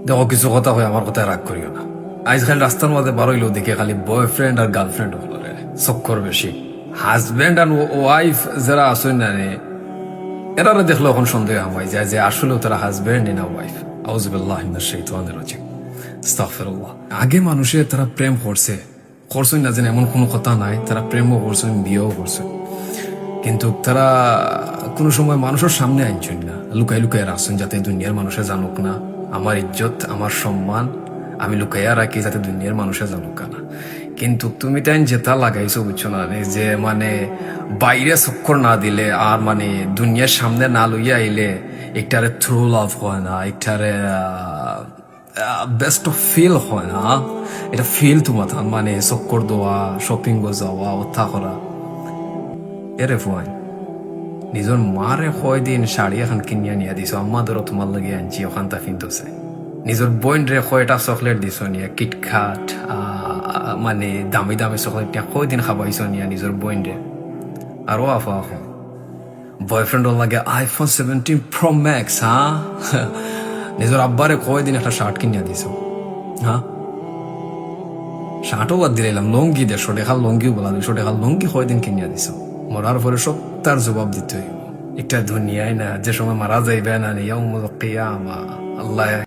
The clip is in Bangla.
দেখো কিছু কথা হয় আমার কথায় রাগ করিও না। আজকাল রাস্তার মধ্যে বারইলো দেখে খালি বয়ফ্রেন্ড আর গার্লফ্রেন্ড হলে চক্কর বেশি। হাজবেন্ড আর ওয়াইফ যারা আসেন না রে, এরা দেখলো এখন সন্দেহ হয় যায় যে আসলেও তারা হাজবেন্ড না ওয়াইফ। আউযুবিল্লাহি মিনাশ শাইতানির রাজিম। আস্তাগফিরুল্লাহ। আগে মানুষে তারা প্রেম করছেন না, যেন এমন কোনো কথা নাই। তারা প্রেমও করছেন, বিয়েও করছেন, কিন্তু তারা কোনো সময় মানুষের সামনে আনছেন না, লুকাই লুকাই রাখছেন যাতে দুনিয়ার মানুষে জানুক না। আমার ইজ্জত, আমার সম্মান আমি লুকাইয়া রাখি যাতে দুনিয়ার মানুষে জানুক না। কিন্তু তুমি তাই যেটা লাগাইছো বুঝছো না, যে মানে বাইরে চক্কর না দিলে আর মানে দুনিয়ার সামনে না লইয়া আইলে একটারে থ্রু লাভ হয় না, একটারে বেস্ট অফ ফিল হয় না। এটা ফিল তোমার মানে চক্কর দেওয়া, শপিং যাওয়া, অথা করা। এরে ফুয়াই নিজের মারে কয়দিন শাড়ি এখন কিনিয়া নিয়ে দিছ, আম্মা ধরো তোমার লাগে আনছি ওখান তা কিনতেছে। নিজের বোন রে কয়টা চকলেট দিছ নিয়ে, কিটখাট মানে দামি দামি চকলেট নিয়ে কয়দিন খাবাইছ নিয়ে নিজের বোন রে। আর আফা আফা বয়ফ্রেন্ডর লাগে আইফোন 17 প্রো ম্যাক্স। হ্যাঁ, নিজের আব্বারে কয়দিন একটা শার্ট কিনিয়া দিছ। হ্যাঁ, শার্টও বাদ দিলাম, লঙ্গি 150 টাকা লঙ্গিও বলা 200 টাকা লঙ্গি কয়দিন কিনিয়া দিছ। মরার পরে সব তার জবাব দিতে হইব। একটা দুনিয়ায় না যে সময় মারা যাইবে না, ইয়াউমুল কিয়ামা আল্লাহ